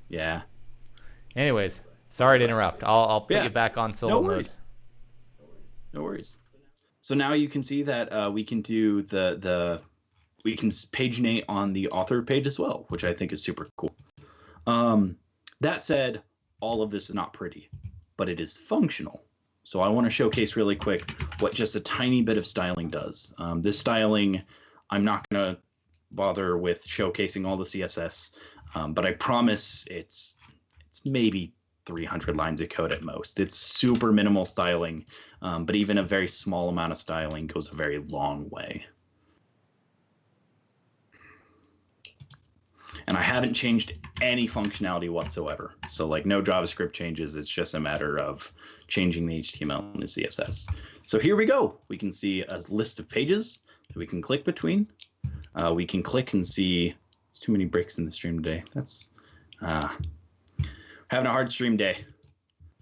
B: Yeah.
A: Anyways, sorry to interrupt. I'll put you back on solo mode.
B: No worries. So now you can see that we can do we can paginate on the author page as well, which I think is super cool. That said, all of this is not pretty, but it is functional. So I want to showcase really quick what just a tiny bit of styling does. This styling, I'm not going to bother with showcasing all the CSS, but I promise it's maybe 300 lines of code at most. It's super minimal styling, but even a very small amount of styling goes a very long way. And I haven't changed any functionality whatsoever. So like no JavaScript changes. It's just a matter of changing the HTML and the CSS. So here we go. We can see a list of pages that we can click between. We can click and see. There's too many breaks in the stream today. That's having a hard stream day.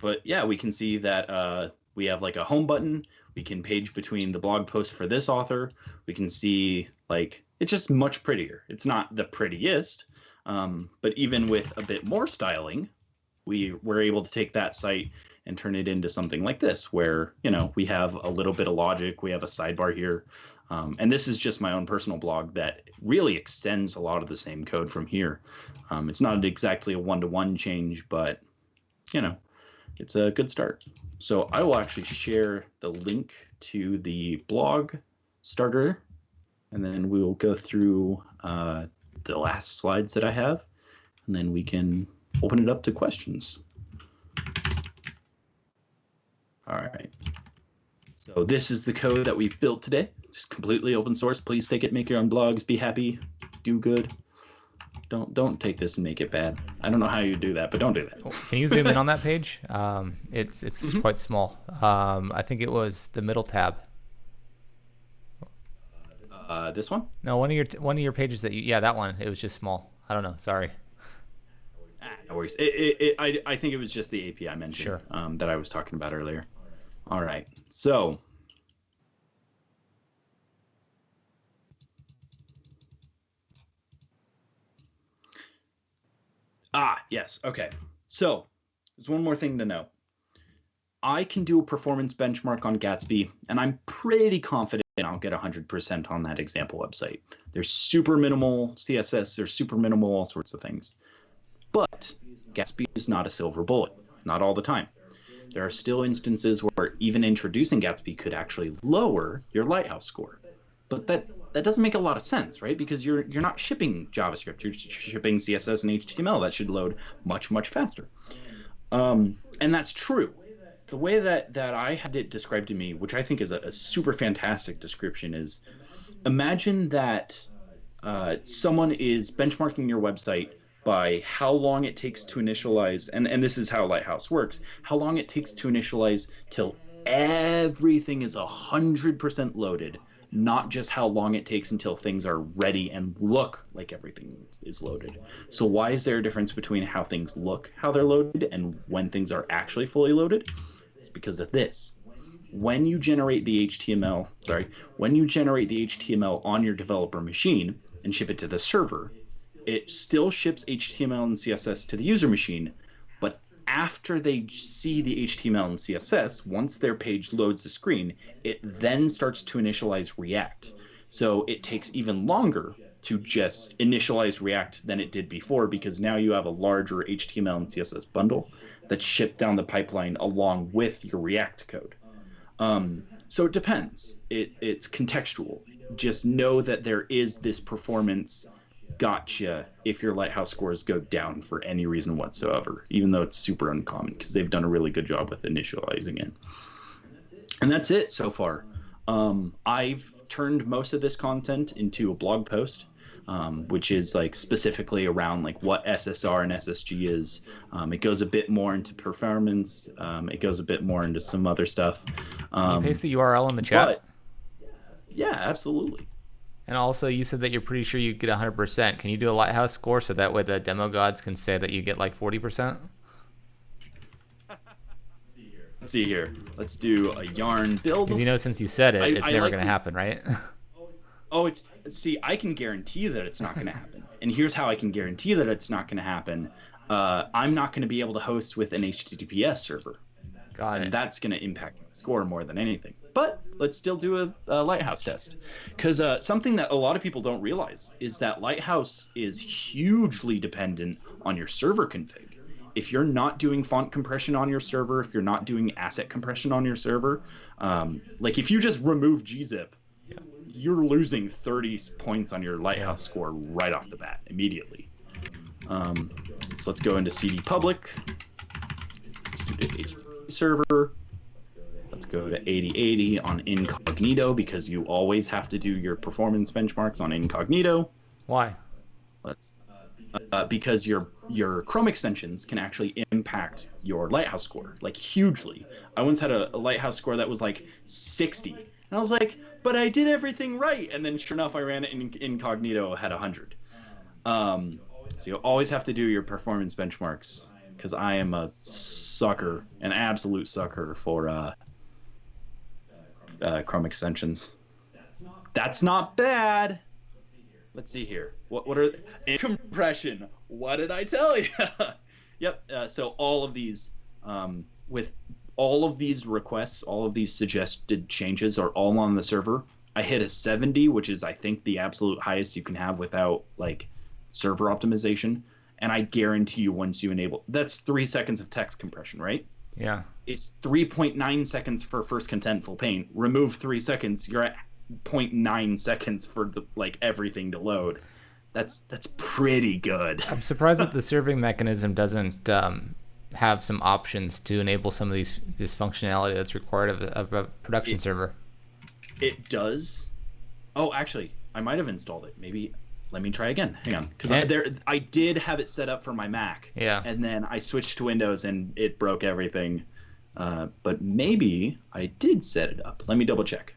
B: But yeah, we can see that we have like a home button. We can page between the blog post for this author. We can see like it's just much prettier. It's not the prettiest, but even with a bit more styling, we were able to take that site and turn it into something like this, where, you know, we have a little bit of logic. We have a sidebar here. And this is just my own personal blog that really extends a lot of the same code from here. It's not exactly a one-to-one change, but, you know, it's a good start. So I will actually share the link to the blog starter, and then we will go through the last slides that I have, and then we can open it up to questions. All right. So this is the code that we've built today. It's completely open source. Please take it, make your own blogs, be happy, do good. Don't take this and make it bad. I don't know how you do that, but don't do that.
A: Can you zoom in on that page? It's quite small. I think it was the middle tab.
B: This one?
A: No, one of your pages that that one. It was just small. I don't know. Sorry.
B: No worries. I think it was just the API mentioned.
A: Sure.
B: That I was talking about earlier. All right. So. Yes. Okay. So there's one more thing to know. I can do a performance benchmark on Gatsby, and I'm pretty confident I'll get 100% on that example website. There's super minimal CSS. There's super minimal all sorts of things. But Gatsby is not a silver bullet. Not all the time. There are still instances where even introducing Gatsby could actually lower your Lighthouse score. But that doesn't make a lot of sense, right? Because you're not shipping JavaScript. You're shipping CSS and HTML. That should load much, much faster. And that's true. The way that I had it described to me, which I think is a super fantastic description, is imagine that someone is benchmarking your website by how long it takes to initialize, and this is how Lighthouse works, how long it takes to initialize till everything is 100% loaded, not just how long it takes until things are ready and look like everything is loaded. So why is there a difference between how things look, how they're loaded, and when things are actually fully loaded? It's because of this. When you generate the HTML on your developer machine and ship it to the server, it still ships HTML and CSS to the user machine, but after they see the HTML and CSS, once their page loads the screen, it then starts to initialize React. So it takes even longer to just initialize React than it did before, because now you have a larger HTML and CSS bundle that's shipped down the pipeline along with your React code. So it depends. It's contextual. Just know that there is this performance gotcha if your Lighthouse scores go down for any reason whatsoever, even though it's super uncommon because they've done a really good job with initializing it. And that's it so far. I've turned most of this content into a blog post. which is like specifically around like what SSR and SSG is. It goes a bit more into performance. It goes a bit more into some other stuff.
A: Can you paste the URL in the chat?
B: But yeah, absolutely.
A: And also, you said that you're pretty sure you get 100%. Can you do a Lighthouse score so that way the demo gods can say that you get like 40%?
B: Let's see here. Let's do a yarn build.
A: Because you know, since you said it, it's never
B: like
A: going to happen, right?
B: Oh, see, I can guarantee that it's not going to happen. And here's how I can guarantee that it's not going to happen. I'm not going to be able to host with an HTTPS server.
A: Got it.
B: And that's going to impact the score more than anything. But let's still do a Lighthouse test. Because something that a lot of people don't realize is that Lighthouse is hugely dependent on your server config. If you're not doing font compression on your server, if you're not doing asset compression on your server, like if you just remove gzip, you're losing 30 points on your Lighthouse score right off the bat, immediately. So let's go into CD public. Let's do the HTTP server. Let's go to 8080 on incognito, because you always have to do your performance benchmarks on incognito.
A: Why?
B: Because your Chrome extensions can actually impact your Lighthouse score, like hugely. I once had a Lighthouse score that was like 60. And I was like, but I did everything right. And then sure enough, I ran it in incognito, had 100. So you always have to do your performance benchmarks, because I am a sucker, an absolute sucker for Chrome extensions. That's not bad. Let's see here. What are in compression? What did I tell you? Yep. So all of these, with all of these requests, all of these suggested changes are all on the server. I hit a 70, which is I think the absolute highest you can have without like server optimization. And I guarantee you, once you enable, that's 3 seconds of text compression, right?
A: Yeah.
B: It's 3.9 seconds for first contentful paint. Remove 3 seconds, you're at 0.9 seconds for the like everything to load. That's pretty good.
A: I'm surprised that the serving mechanism doesn't have some options to enable some of this functionality that's required of a production server.
B: It does. Oh, actually, I might have installed it. Maybe let me try again. Hang on, because I did have it set up for my Mac.
A: Yeah.
B: And then I switched to Windows and it broke everything. But maybe I did set it up. Let me double check.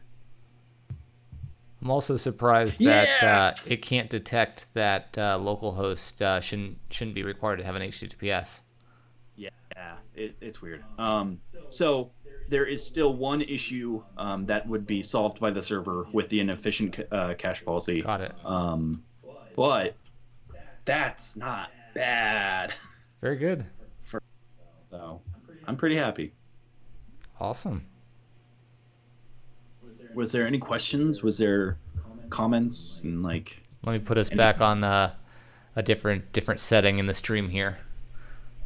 A: I'm also surprised that it can't detect that localhost shouldn't be required to have an HTTPS.
B: Yeah, it's weird. So there is still one issue that would be solved by the server with the inefficient cache policy.
A: Got it.
B: But that's not bad.
A: Very good.
B: So I'm pretty happy.
A: Awesome.
B: Was there any questions? Was there comments and like?
A: Let me put us back on a different setting in the stream here.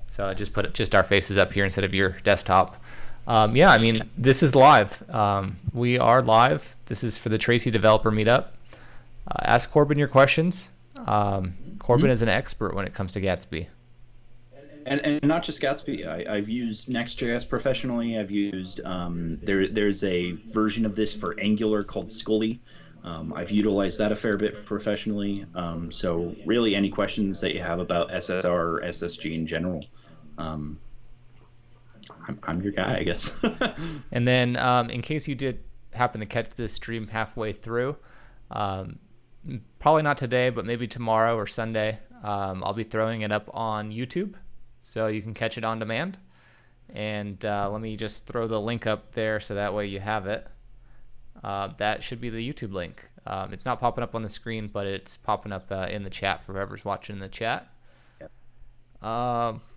A: So I just put just our faces up here instead of your desktop. Yeah, I mean, this is live. We are live. This is for the Tracy Developer Meetup. Ask Corbin your questions. Corbin is an expert when it comes to Gatsby.
B: And not just Gatsby. I've used Next.js professionally. I've used there's a version of this for Angular called Scully. I've utilized that a fair bit professionally. So really, any questions that you have about SSR or SSG in general, I'm your guy, I guess.
A: And then, in case you did happen to catch this stream halfway through, probably not today, but maybe tomorrow or Sunday, I'll be throwing it up on YouTube, so you can catch it on demand. And let me just throw the link up there so that way you have it. That should be the YouTube link. It's not popping up on the screen, but it's popping up in the chat for whoever's watching in the chat.
B: Yep.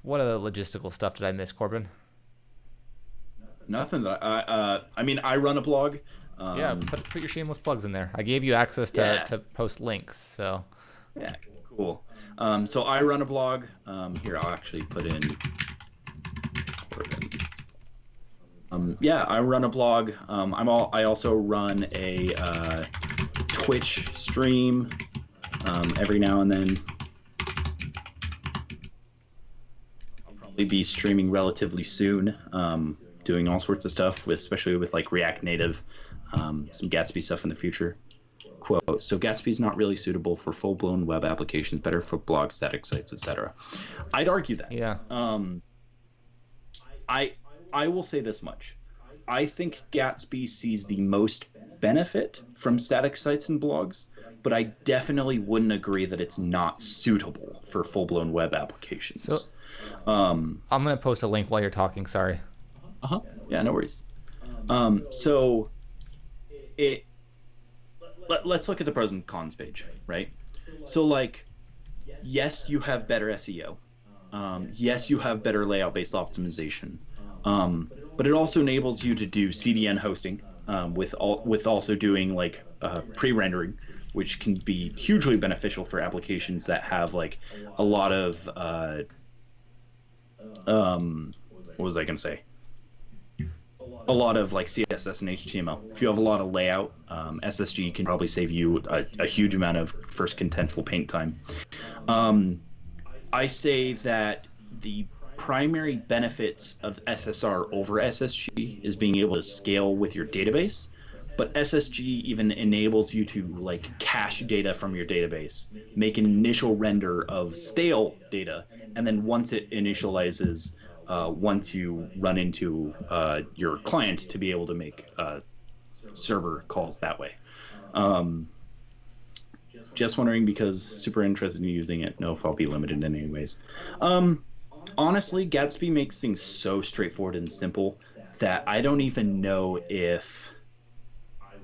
A: What other logistical stuff did I miss, Corbin?
B: Nothing. I mean, I run a blog.
A: Yeah, put your shameless plugs in there. I gave you access to post links, so.
B: Yeah, cool. So I run a blog. Here, I'll actually put in. Yeah, I run a blog. I also run a Twitch stream every now and then. I'll probably be streaming relatively soon, doing all sorts of stuff, especially with like React Native, some Gatsby stuff in the future. quote, so Gatsby is not really suitable for full-blown web applications, better for blog static sites, etc. I'd argue that.
A: Yeah.
B: I will say this much. I think Gatsby sees the most benefit from static sites and blogs, but I definitely wouldn't agree that it's not suitable for full-blown web applications.
A: So I'm going to post a link while you're talking. Sorry.
B: Yeah, no worries. So let's look at the pros and cons page, right? So like, yes, you have better SEO. Yes, you have better layout-based optimization. But it also enables you to do CDN hosting with also doing like pre-rendering, which can be hugely beneficial for applications that have like a lot of what was I going to say? A lot of like CSS and HTML. If you have a lot of layout, SSG can probably save you a huge amount of first contentful paint time. I say that the primary benefits of SSR over SSG is being able to scale with your database, but SSG even enables you to like cache data from your database, make an initial render of stale data, and then once it initializes, once you run into your client, to be able to make server calls that way. Just wondering, because super interested in using it. Know if I'll be limited in any ways. Honestly, Gatsby makes things so straightforward and simple that I don't even know if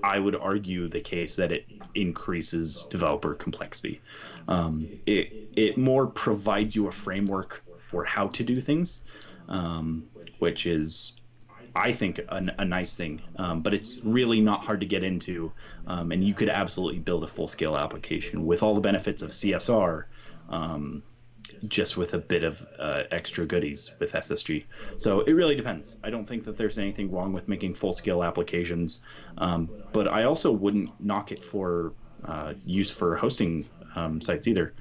B: I would argue the case that it increases developer complexity. It more provides you a framework for how to do things, which is, I think, a nice thing, but it's really not hard to get into, and you could absolutely build a full-scale application with all the benefits of CSR, just with a bit of extra goodies with SSG. So it really depends. I don't think that there's anything wrong with making full-scale applications, but I also wouldn't knock it for use for hosting sites either.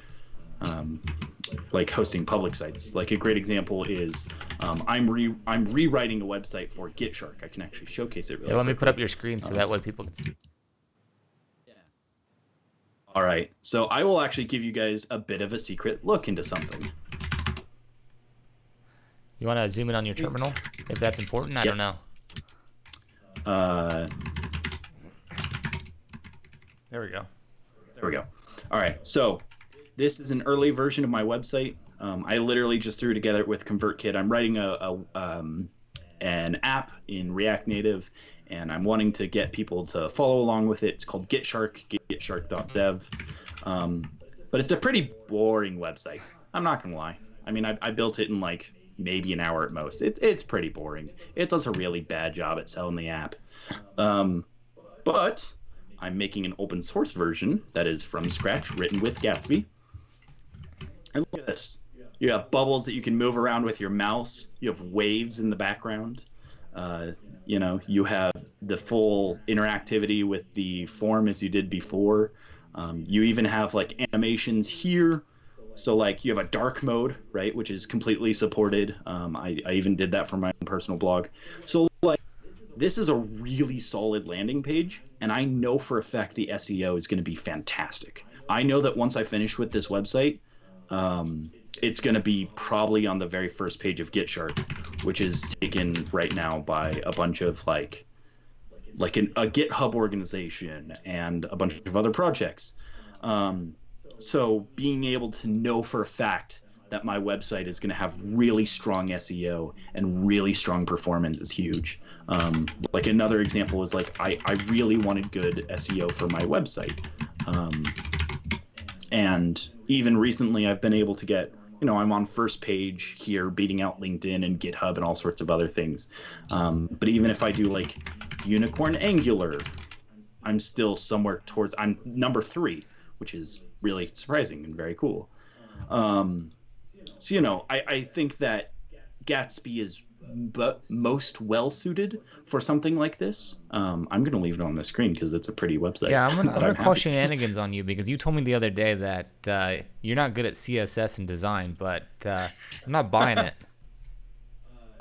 B: Like hosting public sites. Like a great example is I'm rewriting a website for GitShark. I can actually showcase it really
A: Yeah, let me
B: quickly.
A: put up your screen so that way people can see.
B: All right, so I will actually give you guys a bit of a secret look into something.
A: You want to zoom in on your terminal if that's important? I don't know. There we go.
B: There we go. All right, so this is an early version of my website. I literally just threw together with ConvertKit. I'm writing an app in React Native, and I'm wanting to get people to follow along with it. It's called GitShark, gitshark.dev. But it's a pretty boring website. I'm not gonna lie. I mean, I built it in like maybe an hour at most. It's pretty boring. It does a really bad job at selling the app. But I'm making an open source version that is from scratch, written with Gatsby. And look at this. You have bubbles that you can move around with your mouse. You have waves in the background. You have the full interactivity with the form as you did before. You even have like animations here. So like you have a dark mode, right, which is completely supported. I even did that for my own personal blog. So like this is a really solid landing page, and I know for a fact the SEO is going to be fantastic. I know that once I finish with this website, it's going to be probably on the very first page of GitShark, which is taken right now by a bunch of like a GitHub organization and a bunch of other projects. So being able to know for a fact that my website is going to have really strong SEO and really strong performance is huge. Like another example is like I really wanted good SEO for my website. And even recently I've been able to get, I'm on first page here beating out LinkedIn and GitHub and all sorts of other things. But even if I do like Unicorn Angular, I'm still I'm number 3, which is really surprising and very cool. So, I think that Gatsby is most well suited for something like this. I'm going to leave it on the screen because it's a pretty website.
A: Yeah, I'm gonna call shenanigans on you because you told me the other day that you're not good at CSS and design, but I'm not buying it.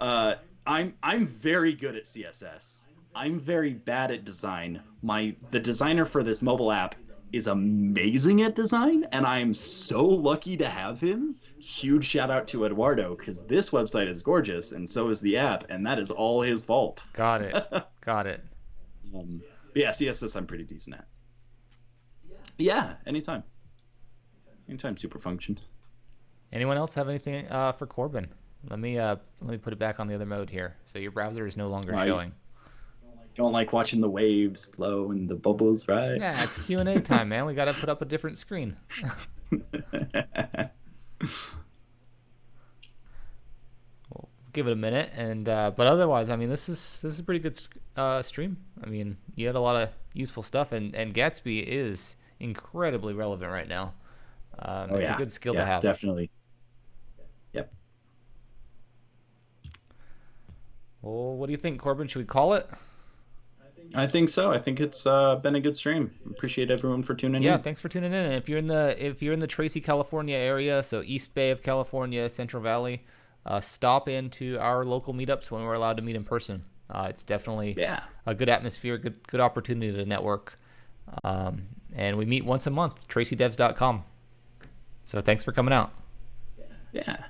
B: I'm very good at CSS. I'm very bad at design. The designer for this mobile app is amazing at design, and I'm so lucky to have him. Huge shout out to Eduardo, because this website is gorgeous, and so is the app, and that is all his fault.
A: Got it. Got it.
B: Yeah, CSS I'm pretty decent at. Yeah, anytime. Anytime, super function.
A: Anyone else have anything for Corbin? Let me put it back on the other mode here. So your browser is no longer showing.
B: Don't like watching the waves flow and the bubbles rise.
A: Yeah, it's Q&A time, man. We got to put up a different screen. We'll give it a minute, and but otherwise, I mean, this is a pretty good stream. I mean, you had a lot of useful stuff, and Gatsby is incredibly relevant right now. It's a good skill to have.
B: Definitely. Yep.
A: Well, what do you think, Corbin? Should we call it?
B: I think so. I think it's been a good stream. Appreciate everyone for tuning in.
A: Yeah, thanks for tuning in. And if you're in the Tracy, California area, so East Bay of California, Central Valley, stop into our local meetups when we're allowed to meet in person. It's definitely a good atmosphere, good opportunity to network. And we meet once a month, tracydevs.com. So thanks for coming out.
B: Yeah.